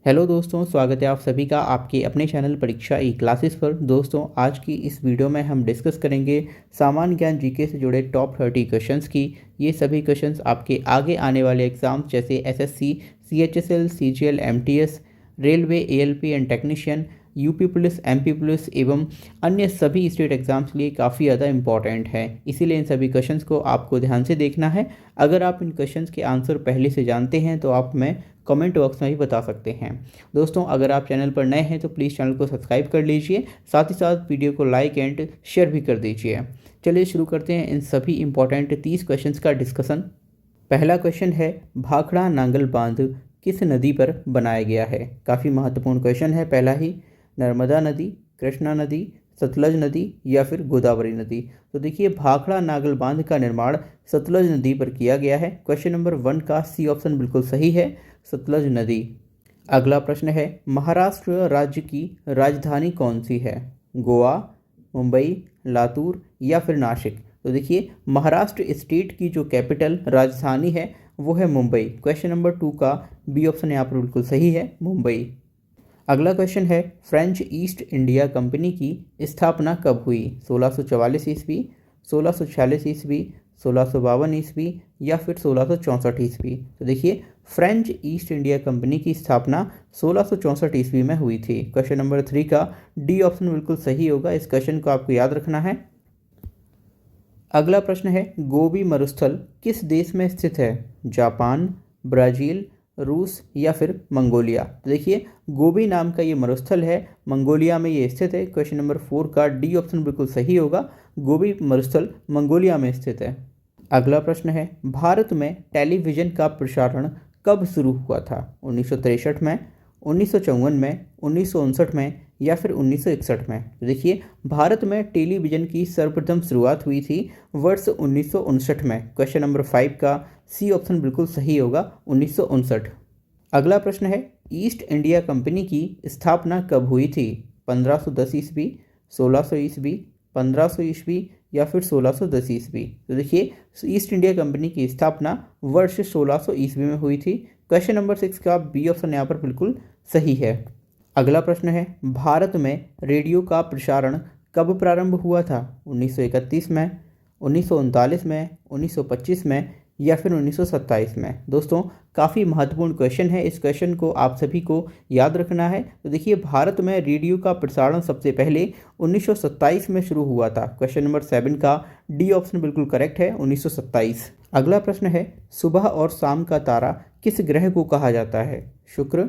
Hello दोस्तों, स्वागत है आप सभी का आपके अपने चैनल परीक्षा ई क्लासेस पर। दोस्तों, आज की इस वीडियो में हम डिस्कस करेंगे सामान्य ज्ञान जीके से जुड़े टॉप 30 क्वेश्चंस की। ये सभी क्वेश्चंस आपके आगे आने वाले एग्जाम्स जैसे SSC, CHSL, CGL, MTS, railway, ALP and technician, UP police, MP police एवं अन्य सभी स्टेट एग्जाम्स के लिए काफ़ी ज़्यादा इंपॉर्टेंट है। इसीलिए इन सभी क्वेश्चंस को आपको ध्यान से देखना है। अगर आप इन क्वेश्चंस के आंसर पहले से जानते हैं तो आप हमें कमेंट बॉक्स में भी बता सकते हैं। दोस्तों, अगर आप चैनल पर नए हैं तो प्लीज़ चैनल को सब्सक्राइब कर लीजिए, साथ ही साथ वीडियो को लाइक एंड शेयर भी कर दीजिए। चलिए शुरू करते हैं इन सभी इंपॉर्टेंट 30 क्वेश्चंस का डिस्कशन। पहला क्वेश्चन है, भाखड़ा नांगल बांध किस नदी पर बनाया गया है? काफ़ी महत्वपूर्ण क्वेश्चन है। पहला ही, नर्मदा नदी, कृष्णा नदी, सतलज नदी या फिर गोदावरी नदी? तो देखिए, भाखड़ा नांगल बांध का निर्माण सतलज नदी पर किया गया है। क्वेश्चन नंबर 1 का सी ऑप्शन बिल्कुल सही है, सतलज नदी। अगला प्रश्न है, महाराष्ट्र राज्य की राजधानी कौन सी है? गोवा, मुंबई, लातूर या फिर नासिक? तो देखिए, महाराष्ट्र स्टेट की जो कैपिटल राजधानी है वो है मुंबई। क्वेश्चन नंबर 2 का बी ऑप्शन यहाँ पर बिल्कुल सही है, मुंबई। अगला क्वेश्चन है, फ्रेंच ईस्ट इंडिया कंपनी की स्थापना कब हुई? 1644 ईस्वी, 1646 ईस्वी, 1652 ईस्वी या फिर 1664 ईस्वी? तो देखिए, फ्रेंच ईस्ट इंडिया कंपनी की स्थापना 1664 ईस्वी में हुई थी। क्वेश्चन नंबर 3 का डी ऑप्शन बिल्कुल सही होगा। इस क्वेश्चन को आपको याद रखना है। अगला प्रश्न है, गोबी मरुस्थल किस देश में स्थित है? जापान, ब्राज़ील, रूस या फिर मंगोलिया? तो देखिए, गोबी नाम का ये मरुस्थल है, मंगोलिया में ये स्थित है। क्वेश्चन नंबर 4 का डी ऑप्शन बिल्कुल सही होगा, गोबी मरुस्थल मंगोलिया में स्थित है। अगला प्रश्न है, भारत में टेलीविज़न का प्रसारण कब शुरू हुआ था? 1963 में, 1954 में, 1959 में या फिर 1961 में? तो देखिए, भारत में टेलीविज़न की सर्वप्रथम शुरुआत हुई थी वर्ष 1959 में। क्वेश्चन नंबर 5 का सी ऑप्शन बिल्कुल सही होगा, 1959। अगला प्रश्न है, ईस्ट इंडिया कंपनी की स्थापना कब हुई थी? 1510 ईस्वी, 1600 ईस्वी, 1500 ईस्वी या फिर 1610 ईस्वी? तो देखिए, ईस्ट इंडिया कंपनी की स्थापना वर्ष 1600 ईस्वी में हुई थी। क्वेश्चन नंबर 6 का बी ऑप्शन यहाँ पर बिल्कुल सही है। अगला प्रश्न है, भारत में रेडियो का प्रसारण कब प्रारंभ हुआ था? 1931 में, 1939 में, 1925 में या फिर 1927 में? दोस्तों, काफ़ी महत्वपूर्ण क्वेश्चन है, इस क्वेश्चन को आप सभी को याद रखना है। तो देखिए, भारत में रेडियो का प्रसारण सबसे पहले 1927 में शुरू हुआ था। क्वेश्चन नंबर 7 का डी ऑप्शन बिल्कुल करेक्ट है, 1927। अगला प्रश्न है, सुबह और शाम का तारा किस ग्रह को कहा जाता है? शुक्र,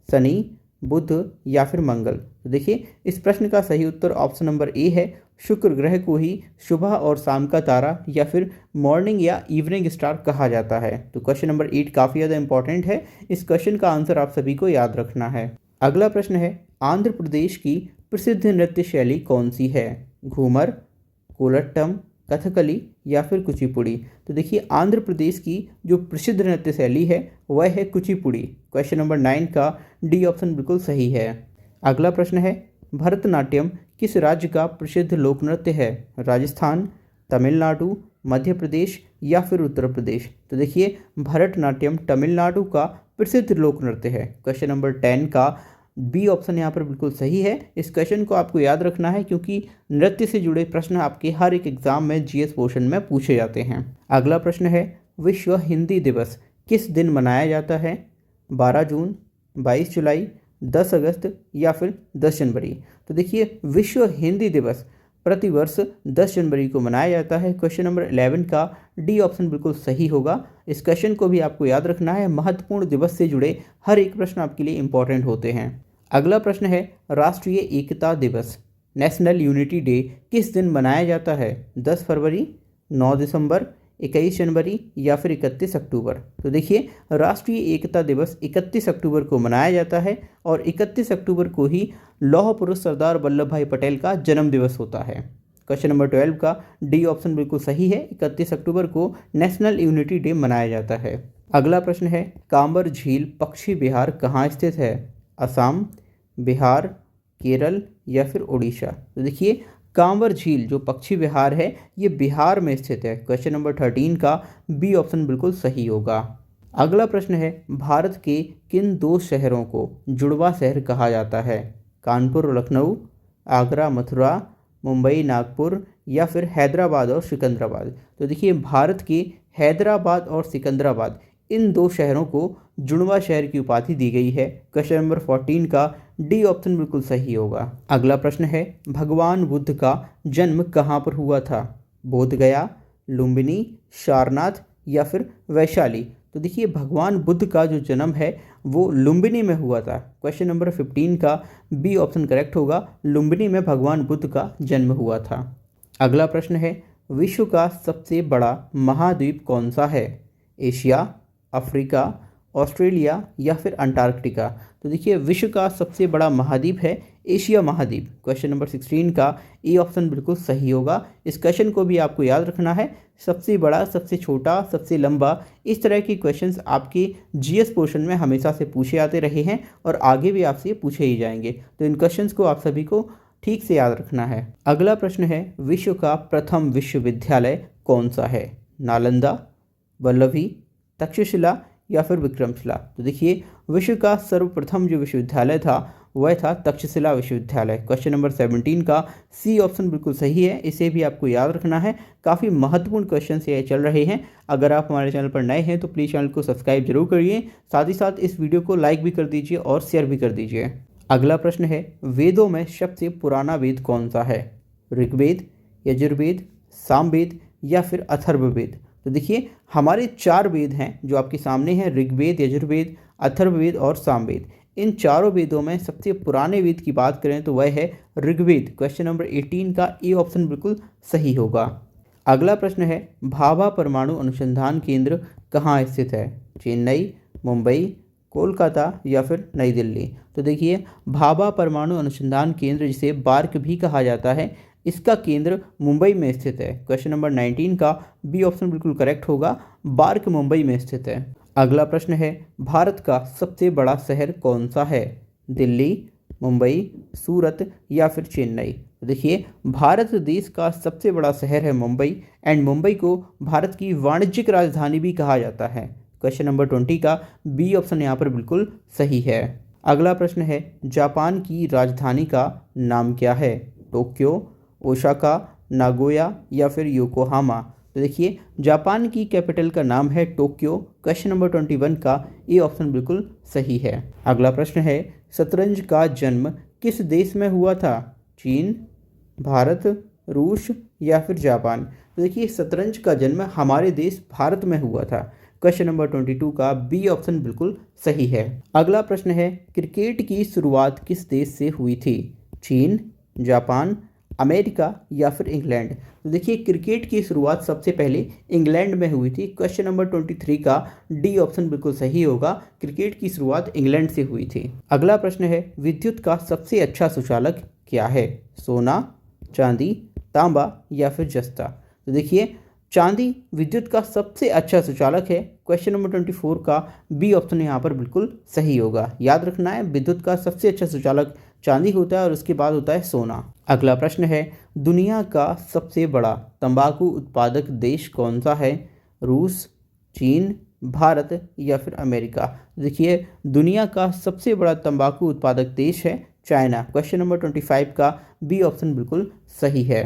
शनि, बुध या फिर मंगल? तो देखिए, इस प्रश्न का सही उत्तर ऑप्शन नंबर ए है, शुक्र ग्रह को ही सुबह और शाम का तारा या फिर मॉर्निंग या इवनिंग स्टार कहा जाता है। तो क्वेश्चन नंबर 8 काफ़ी ज़्यादा इंपॉर्टेंट है, इस क्वेश्चन का आंसर आप सभी को याद रखना है। अगला प्रश्न है, आंध्र प्रदेश की प्रसिद्ध नृत्य शैली कौन सी है? घूमर, कोलट्टम, कथकली या फिर कुचिपुड़ी? तो देखिए, आंध्र प्रदेश की जो प्रसिद्ध नृत्य शैली है वह है कुचिपुड़ी। क्वेश्चन नंबर 9 का डी ऑप्शन बिल्कुल सही है। अगला प्रश्न है, भरतनाट्यम किस राज्य का प्रसिद्ध लोक नृत्य है? राजस्थान, तमिलनाडु, मध्य प्रदेश या फिर उत्तर प्रदेश? तो देखिए, भरतनाट्यम तमिलनाडु का प्रसिद्ध लोक नृत्य है। क्वेश्चन नंबर 10 का बी ऑप्शन यहाँ पर बिल्कुल सही है। इस क्वेश्चन को आपको याद रखना है क्योंकि नृत्य से जुड़े प्रश्न आपके हर एक एग्जाम में जीएस पोर्शन में पूछे जाते हैं। अगला प्रश्न है, विश्व हिंदी दिवस किस दिन मनाया जाता है? 12 जून, 22 जुलाई, 10 अगस्त या फिर 10 जनवरी? तो देखिए, विश्व हिंदी दिवस प्रतिवर्ष 10 जनवरी को मनाया जाता है। क्वेश्चन नंबर 11 का डी ऑप्शन बिल्कुल सही होगा। इस क्वेश्चन को भी आपको याद रखना है, महत्वपूर्ण दिवस से जुड़े हर एक प्रश्न आपके लिए इंपॉर्टेंट होते हैं। अगला प्रश्न है, राष्ट्रीय एकता दिवस नेशनल यूनिटी डे किस दिन मनाया जाता है? 10 फरवरी, 9 दिसंबर, 21 जनवरी या फिर 31 अक्टूबर? तो देखिए, राष्ट्रीय एकता दिवस 31 अक्टूबर को मनाया जाता है और 31 अक्टूबर को ही लौह पुरुष सरदार वल्लभ भाई पटेल का जन्म दिवस होता है। क्वेश्चन नंबर 12 का डी ऑप्शन बिल्कुल सही है, 31 अक्टूबर को नेशनल यूनिटी डे मनाया जाता है। अगला प्रश्न है, कांबर झील पश्चिमी बिहार कहाँ स्थित है? असम, बिहार, केरल या फिर उड़ीसा? तो देखिए, कांवर झील जो पश्चिमी बिहार है ये बिहार में स्थित है। क्वेश्चन नंबर 13 का बी ऑप्शन बिल्कुल सही होगा। अगला प्रश्न है, भारत के किन दो शहरों को जुड़वा शहर कहा जाता है? कानपुर और लखनऊ, आगरा मथुरा, मुंबई नागपुर या फिर हैदराबाद और सिकंदराबाद। तो देखिए, भारत के हैदराबाद और सिकंदराबाद इन दो शहरों को जुड़वा शहर की उपाधि दी गई है। क्वेश्चन नंबर 14 का डी ऑप्शन बिल्कुल सही होगा। अगला प्रश्न है, भगवान बुद्ध का जन्म कहाँ पर हुआ था? बोध गया, लुम्बिनी, सारनाथ या फिर वैशाली। तो देखिए, भगवान बुद्ध का जो जन्म है वो लुम्बिनी में हुआ था। क्वेश्चन नंबर 15 का बी ऑप्शन करेक्ट होगा, लुम्बिनी में भगवान बुद्ध का जन्म हुआ था। अगला प्रश्न है, विश्व का सबसे बड़ा महाद्वीप कौन सा है? एशिया, अफ्रीका, ऑस्ट्रेलिया या फिर अंटार्कटिका। तो देखिए, विश्व का सबसे बड़ा महाद्वीप है एशिया महाद्वीप। क्वेश्चन नंबर 16 का ए ऑप्शन बिल्कुल सही होगा। इस क्वेश्चन को भी आपको याद रखना है, सबसे बड़ा, सबसे छोटा, सबसे लंबा, इस तरह के क्वेश्चंस आपके जीएस पोर्शन में हमेशा से पूछे आते रहे हैं और आगे भी आपसे पूछे ही जाएंगे। तो इन क्वेश्चंस को आप सभी को ठीक से याद रखना है। अगला प्रश्न है, विश्व का प्रथम विश्वविद्यालय कौन सा है? नालंदा, वल्लभी, तक्षशिला या फिर विक्रमशिला। तो देखिए, विश्व का सर्वप्रथम जो विश्वविद्यालय था वह था तक्षशिला विश्वविद्यालय। क्वेश्चन नंबर 17 का सी ऑप्शन बिल्कुल सही है, इसे भी आपको याद रखना है। काफ़ी महत्वपूर्ण क्वेश्चन ये चल रहे हैं। अगर आप हमारे चैनल पर नए हैं तो प्लीज़ चैनल को सब्सक्राइब जरूर करिए, साथ ही साथ इस वीडियो को लाइक भी कर दीजिए और शेयर भी कर दीजिए। अगला प्रश्न है, वेदों में सबसे पुराना वेद कौन सा है? ऋग्वेद, यजुर्वेद, सामवेद या फिर अथर्ववेद। तो देखिए, हमारे 4 वेद हैं जो आपके सामने हैं, ऋग्वेद, यजुर्वेद, अथर्ववेद और सामवेद। इन चारों वेदों में सबसे पुराने वेद की बात करें तो वह है ऋग्वेद। क्वेश्चन नंबर 18 का ए ऑप्शन बिल्कुल सही होगा। अगला प्रश्न है, भाभा परमाणु अनुसंधान केंद्र कहाँ स्थित है? चेन्नई, मुंबई, कोलकाता या फिर नई दिल्ली। तो देखिए, भाभा परमाणु अनुसंधान केंद्र, जिसे बार्क भी कहा जाता है, इसका केंद्र मुंबई में स्थित है। क्वेश्चन नंबर 19 का बी ऑप्शन बिल्कुल करेक्ट होगा, बार्क मुंबई में स्थित है। अगला प्रश्न है, भारत का सबसे बड़ा शहर कौन सा है? दिल्ली, मुंबई, सूरत या फिर चेन्नई। तो देखिए, भारत देश का सबसे बड़ा शहर है मुंबई, एंड मुंबई को भारत की वाणिज्यिक राजधानी भी कहा जाता है। क्वेश्चन नंबर 20 का बी ऑप्शन यहाँ पर बिल्कुल सही है। अगला प्रश्न है, जापान की राजधानी का नाम क्या है? टोक्यो, ओसाका, नागोया या फिर योकोहामा। तो देखिए, जापान की कैपिटल का नाम है टोक्यो। क्वेश्चन नंबर 21 का ए ऑप्शन बिल्कुल सही है। अगला प्रश्न है, शतरंज का जन्म किस देश में हुआ था? चीन, भारत, रूस या फिर जापान। तो देखिए, शतरंज का जन्म हमारे देश भारत में हुआ था। क्वेश्चन नंबर 22 का बी ऑप्शन बिल्कुल सही है। अगला प्रश्न है, क्रिकेट की शुरुआत किस देश से हुई थी? चीन, जापान, अमेरिका या फिर इंग्लैंड। तो देखिए, क्रिकेट की शुरुआत सबसे पहले इंग्लैंड में हुई थी। क्वेश्चन नंबर 23 का डी ऑप्शन बिल्कुल सही होगा, क्रिकेट की शुरुआत इंग्लैंड से हुई थी। अगला प्रश्न है, विद्युत का सबसे अच्छा सुचालक क्या है? सोना, चांदी, तांबा या फिर जस्ता। तो देखिए, चांदी विद्युत का सबसे अच्छा सुचालक है। क्वेश्चन नंबर 24 का बी ऑप्शन यहाँ पर बिल्कुल सही होगा। याद रखना है, विद्युत का सबसे अच्छा सुचालक चांदी होता है और उसके बाद होता है सोना। अगला प्रश्न है, दुनिया का सबसे बड़ा तंबाकू उत्पादक देश कौन सा है? रूस, चीन, भारत या फिर अमेरिका। देखिए, दुनिया का सबसे बड़ा तंबाकू उत्पादक देश है चाइना। क्वेश्चन नंबर 25 का बी ऑप्शन बिल्कुल सही है।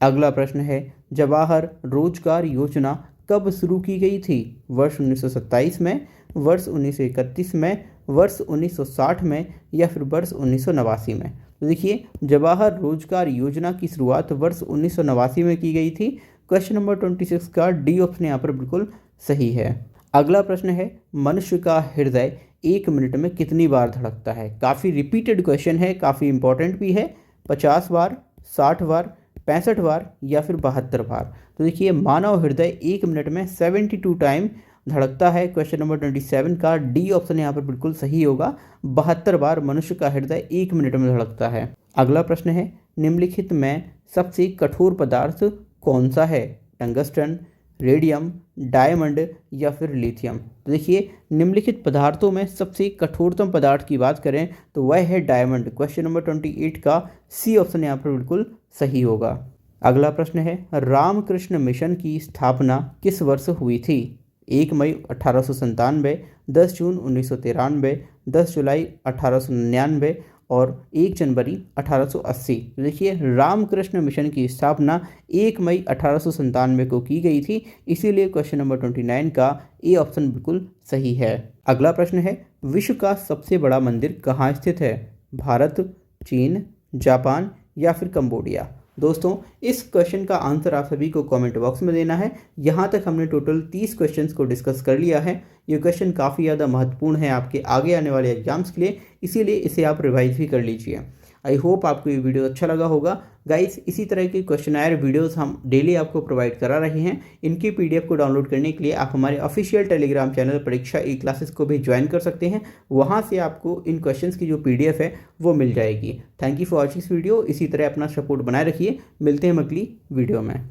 अगला प्रश्न है, जवाहर रोजगार योजना कब शुरू की गई थी? वर्ष 1927 में, वर्ष 1931 में, वर्ष 1960 में या फिर वर्ष 1989 में। तो देखिए, जवाहर रोजगार योजना की शुरुआत वर्ष 1989 में की गई थी। क्वेश्चन नंबर 26 का डी ऑप्शन यहाँ पर बिल्कुल सही है। अगला प्रश्न है, मनुष्य का हृदय 1 मिनट में कितनी बार धड़कता है? काफ़ी रिपीटेड क्वेश्चन है, काफ़ी इंपॉर्टेंट भी है। 50 बार, 60 बार, 65 बार या फिर 72 बार। तो देखिए, मानव हृदय 1 मिनट में 72 टाइम धड़कता है। क्वेश्चन नंबर 27 का डी ऑप्शन यहाँ पर बिल्कुल सही होगा, 72 बार मनुष्य का हृदय 1 मिनट में धड़कता है। अगला प्रश्न है, निम्नलिखित में सबसे कठोर पदार्थ कौन सा है? टंगस्टन, रेडियम, डायमंड या फिर लिथियम। तो देखिए, निम्नलिखित पदार्थों में सबसे कठोरतम पदार्थ की बात करें तो वह है डायमंड। क्वेश्चन नंबर 28 का सी ऑप्शन यहाँ पर बिल्कुल सही होगा। अगला प्रश्न है, रामकृष्ण मिशन की स्थापना किस वर्ष हुई थी? 1 मई 1897, 10 जून 1993, 10 जुलाई 1899 और 1 जनवरी 1880। तो देखिए रामकृष्ण मिशन की स्थापना 1 मई 1897 को की गई थी, इसीलिए क्वेश्चन नंबर 29 का ए ऑप्शन बिल्कुल सही है। अगला प्रश्न है, विश्व का सबसे बड़ा मंदिर कहाँ स्थित है? भारत, चीन, जापान या फिर कंबोडिया? दोस्तों इस क्वेश्चन का आंसर आप सभी को कमेंट बॉक्स में देना है। यहाँ तक हमने टोटल 30 क्वेश्चंस को डिस्कस कर लिया है। ये क्वेश्चन काफ़ी ज़्यादा महत्वपूर्ण है आपके आगे आने वाले एग्जाम्स के लिए, इसीलिए इसे आप रिवाइज भी कर लीजिए। आई होप आपको ये वीडियो अच्छा लगा होगा। गाइस इसी तरह के क्वेश्चनायर वीडियोस हम डेली आपको प्रोवाइड करा रहे हैं। इनकी पीडीएफ को डाउनलोड करने के लिए आप हमारे ऑफिशियल टेलीग्राम चैनल परीक्षा ई क्लासेस को भी ज्वाइन कर सकते हैं। वहां से आपको इन क्वेश्चंस की जो पीडीएफ है वो मिल जाएगी। Thank you for watching this video. इसी तरह अपना सपोर्ट बनाए रखिए। मिलते हैं अगली वीडियो में।